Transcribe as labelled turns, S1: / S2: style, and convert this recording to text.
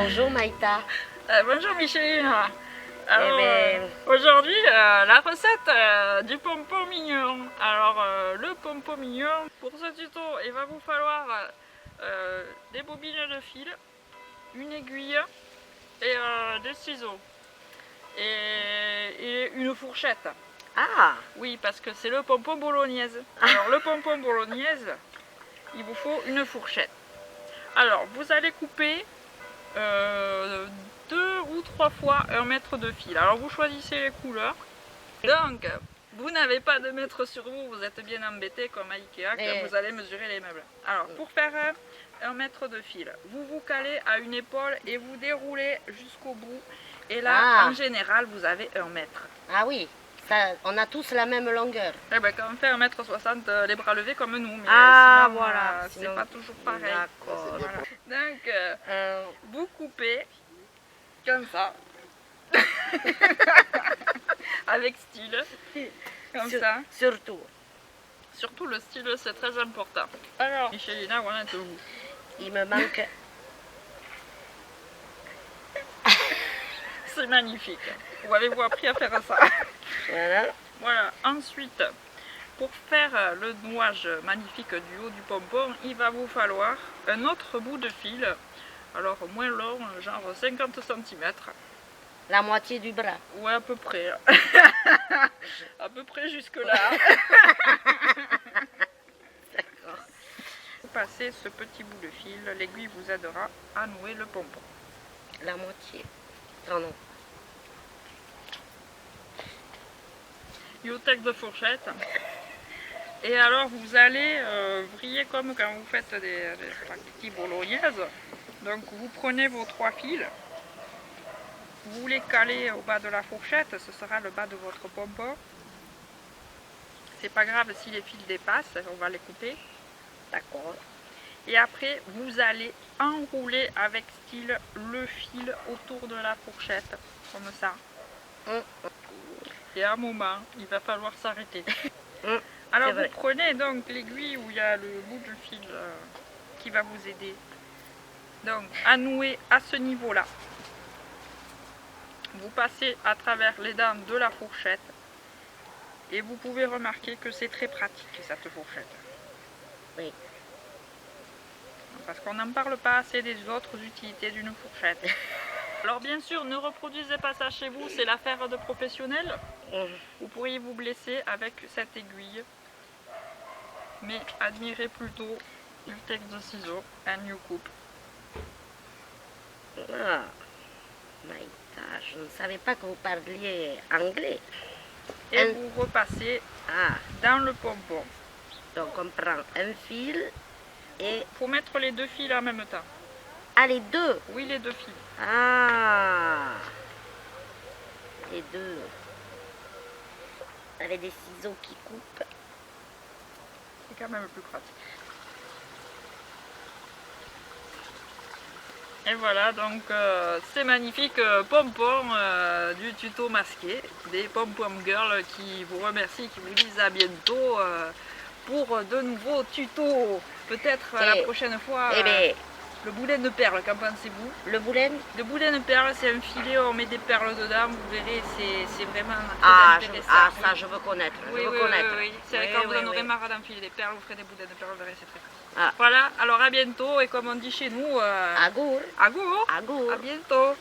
S1: Bonjour Maïta.
S2: Bonjour Micheline. Alors,
S1: Eh
S2: aujourd'hui, la recette du pompon mignon. Alors, le pompon mignon, pour ce tuto, il va vous falloir des bobines de fil, une aiguille et des ciseaux. Et une fourchette.
S1: Ah,
S2: Oui, parce que c'est le pompon bolognaise. Alors, le pompon bolognaise, il vous faut une fourchette. Alors, vous allez couper 2 ou 3 fois 1 mètre de fil. Alors, vous choisissez les couleurs. Donc, vous n'avez pas de mètre sur vous, vous êtes bien embêté comme à Ikea quand vous allez mesurer les meubles. Alors, pour faire 1 mètre de fil, vous vous calez à une épaule et vous déroulez jusqu'au bout. Et là, en général, vous avez 1 mètre.
S1: ah oui, ça, on a tous la même longueur.
S2: Eh ben, quand on fait 1,60 m, les bras levés comme nous, mais
S1: Ah,
S2: sinon,
S1: voilà.
S2: c'est
S1: Sinon,
S2: pas toujours pareil.
S1: D'accord.
S2: Voilà. Donc, vous coupez comme ça, avec style, comme ça.
S1: Surtout,
S2: Surtout le style, c'est très important. Alors, Michelina, où en êtes-vous?
S1: il me manque...
S2: C'est magnifique. Où avez-vous appris à faire ça?
S1: Voilà.
S2: Voilà. Ensuite, pour faire le nouage magnifique du haut du pompon, il va vous falloir un autre bout de fil. Alors, moins long, genre 50 cm.
S1: La moitié du bras.
S2: Ouais, à peu près. À peu près jusque-là.
S1: D'accord.
S2: Vous passez ce petit bout de fil, l'aiguille vous aidera à nouer le pompon.
S1: La moitié. Oh non.
S2: Biotech de fourchette. Et alors vous allez vriller comme quand vous faites des spaghettis bolognaises. Donc vous prenez vos 3 fils, vous les calez au bas de la fourchette, ce sera le bas de votre pompon. C'est pas grave si les fils dépassent, on va les couper.
S1: D'accord.
S2: Et après vous allez enrouler avec style le fil autour de la fourchette, comme ça. Et à un moment, il va falloir s'arrêter. Alors vous prenez donc l'aiguille où il y a le bout de fil qui va vous aider donc à nouer à ce niveau-là. Vous passez à travers les dents de la fourchette et vous pouvez remarquer que c'est très pratique cette fourchette.
S1: Oui.
S2: Parce qu'on n'en parle pas assez des autres utilités d'une fourchette. Alors bien sûr, ne reproduisez pas ça chez vous, c'est l'affaire de professionnels. Vous pourriez vous blesser avec cette aiguille. Mais admirez plutôt le texte de ciseaux, un new coupe.
S1: Ah, Maïta, je ne savais pas que vous parliez anglais.
S2: Et vous repassez dans le pompon.
S1: Donc on prend un fil et...
S2: Il faut mettre les 2 fils en même temps.
S1: Ah, les deux.
S2: Oui, les 2 fils.
S1: Ah, les deux. Avec des ciseaux qui coupent.
S2: C'est quand même plus pratique. Et voilà, donc c'est magnifique pompon du tuto masqué. Des pompom girls qui vous remercient, qui vous disent à bientôt pour de nouveaux tutos. Peut-être la prochaine fois. Le boulet de perles, qu'en pensez-vous?
S1: Le boulet?
S2: Le boulet de perles, c'est un filet, on met des perles dedans, vous verrez, c'est vraiment très intéressant.
S1: Ça je veux connaître.
S2: Oui,
S1: je veux connaître.
S2: Oui. C'est quand vous en aurez marre d'enfiler des perles, vous ferez des boulets de perles, vous verrez, c'est très pratique.
S1: Ah.
S2: Voilà, alors à bientôt, et comme on dit chez nous,
S1: Agour.
S2: agour.
S1: Agour.
S2: À bientôt.